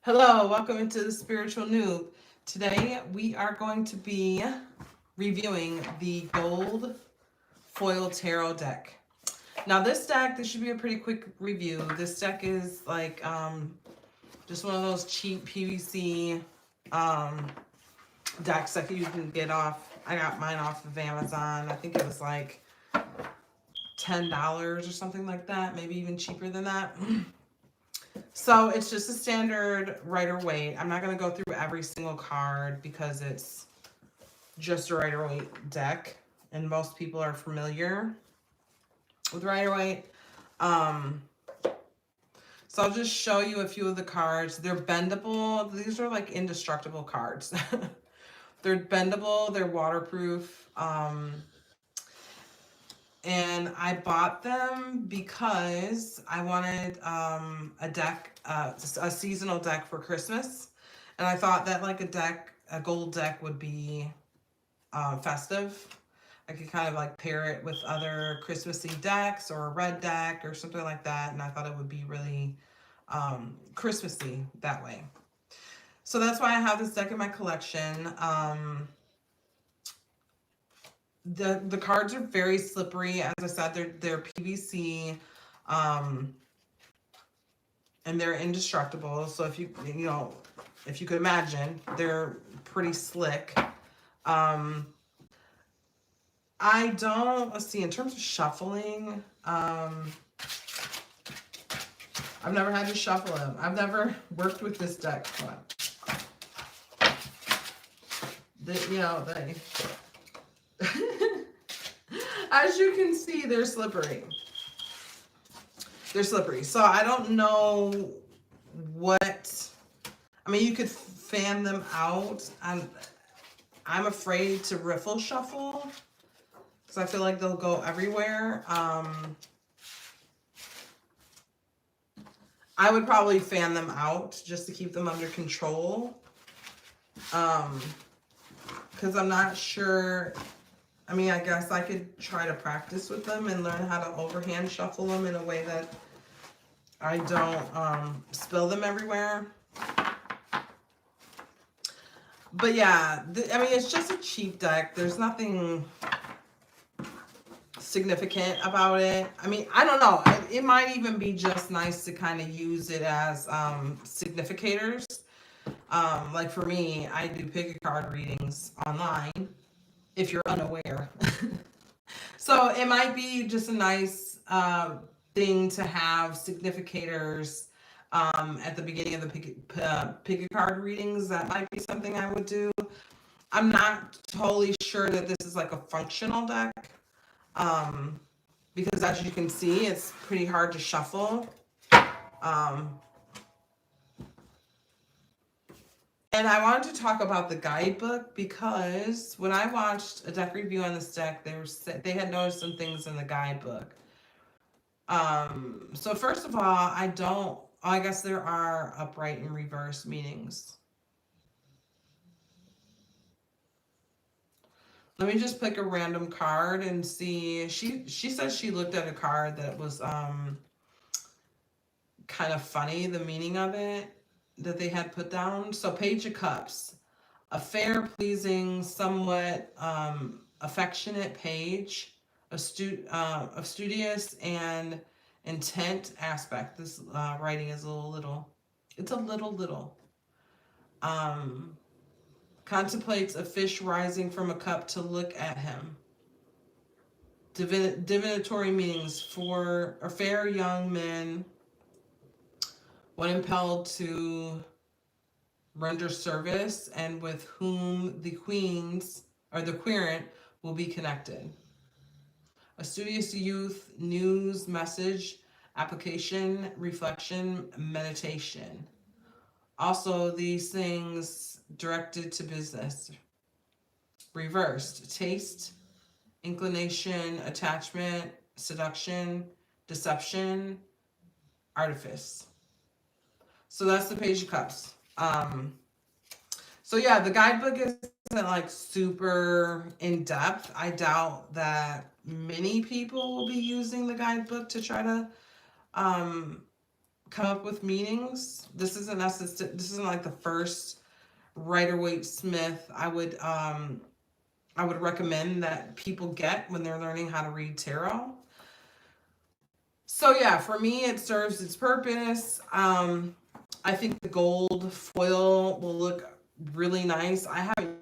Hello, welcome into the Spiritual Noob. Today we are going to be reviewing the Gold Foil Tarot deck. Now this should be a pretty quick review. This deck is like just one of those cheap PVC um, decks that you can get off. I got mine off of Amazon. I think it was like $10 or something like that, maybe even cheaper than that. So it's just a standard Rider-Waite. I'm not going to go through every single card because it's just a Rider-Waite deck, and most people are familiar with Rider-Waite. So I'll just show you a few of the cards. They're bendable. These are like indestructible cards. They're bendable. They're waterproof. And I bought them because I wanted a deck, a seasonal deck for Christmas, and I thought that like a gold deck would be festive. I could kind of like pair it with other Christmassy decks or a red deck or something like that, and I thought it would be really Christmassy that way. So that's why I have this deck in my collection. The cards are very slippery. As I said, they're PVC, and they're indestructible. So if you could imagine, they're pretty slick. I don't, let's see, in terms of shuffling, I've never had to shuffle them. I've never worked with this deck. They as you can see, they're slippery. They're slippery. So I don't know what, I mean, you could fan them out. I'm afraid to riffle shuffle because I feel like they'll go everywhere. I would probably fan them out just to keep them under control. Because I'm not sure. I mean, I guess I could try to practice with them and learn how to overhand shuffle them in a way that I don't spill them everywhere. But yeah, I mean, it's just a cheap deck. There's nothing significant about it. I mean, I don't know. It might even be just nice to kind of use it as significators. Like for me, I do pick a card readings online, if you're unaware. So it might be just a nice thing to have significators at the beginning of the pick a card readings. That might be something I would do. I'm not totally sure that this is like a functional deck because as you can see, it's pretty hard to shuffle. And I wanted to talk about the guidebook because when I watched a deck review on this deck, they had noticed some things in the guidebook. So first of all, I guess there are upright and reverse meanings. Let me just pick a random card and see. She says she looked at a card that was kind of funny, the meaning of it that they had put down. So Page of Cups, a fair, pleasing, somewhat affectionate page, of studious and intent aspect. This writing is it's a little. Contemplates a fish rising from a cup to look at him. Divinatory meanings for a fair young man, one impelled to render service and with whom the querent will be connected. A studious youth, news, message, application, reflection, meditation. Also, these things directed to business. Reversed, taste, inclination, attachment, seduction, deception, artifice. So that's the Page of Cups. So yeah, the guidebook isn't like super in depth. I doubt that many people will be using the guidebook to try to come up with meanings. This isn't necessary. This isn't like the first Rider-Waite-Smith I would recommend that people get when they're learning how to read tarot. So yeah, for me, it serves its purpose. I think the gold foil will look really nice. I haven't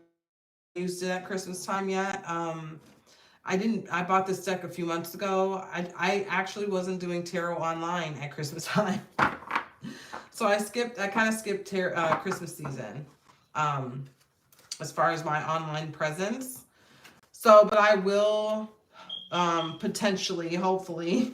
used it at Christmas time yet. I bought this deck a few months ago. I actually wasn't doing tarot online at Christmas time. So I kind of skipped Christmas season, as far as my online presence. So, but I will, potentially, hopefully,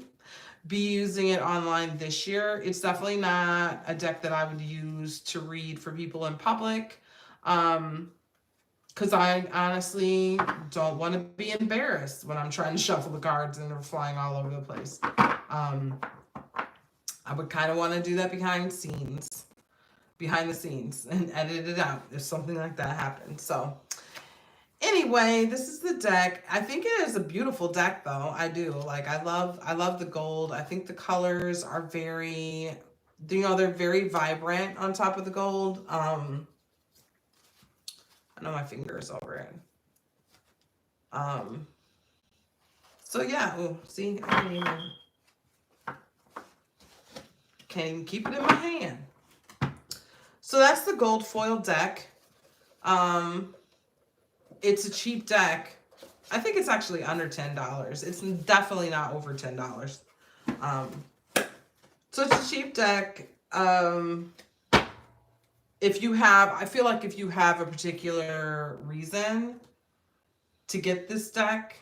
be using it online this year. It's definitely not a deck that I would use to read for people in public. Because I honestly don't want to be embarrassed when I'm trying to shuffle the cards and they're flying all over the place. I would kind of want to do that behind the scenes, and edit it out if something like that happens. So anyway, this is the deck. I think it is a beautiful deck, though. I do. Like, I love the gold. I think the colors are very, they're very vibrant on top of the gold. I know my finger is over it. So yeah, see, I can't even keep it in my hand. So that's the gold foil deck. It's a cheap deck. I think it's actually under $10. It's definitely not over $10. So it's a cheap deck. I feel like if you have a particular reason to get this deck,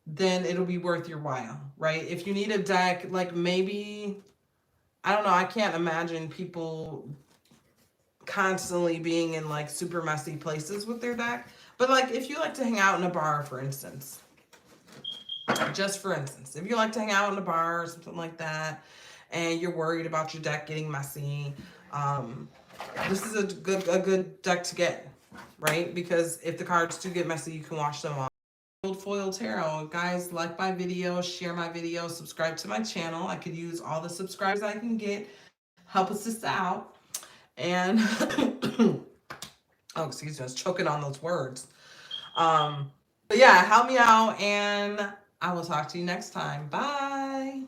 then it'll be worth your while, right? If you need a deck, like maybe, I don't know, I can't imagine people constantly being in like super messy places with their deck. But like if you like to hang out in a bar, for instance, just for instance, if you like to hang out in a bar or something like that, and you're worried about your deck getting messy, this is a good deck to get, right? Because if the cards do get messy, you can wash them off. Gold foil tarot. Guys, like my video, share my video, subscribe to my channel. I could use all the subscribers I can get. Help us this out. And oh, excuse me, I was choking on those words. But yeah, help me out, and I will talk to you next time. Bye.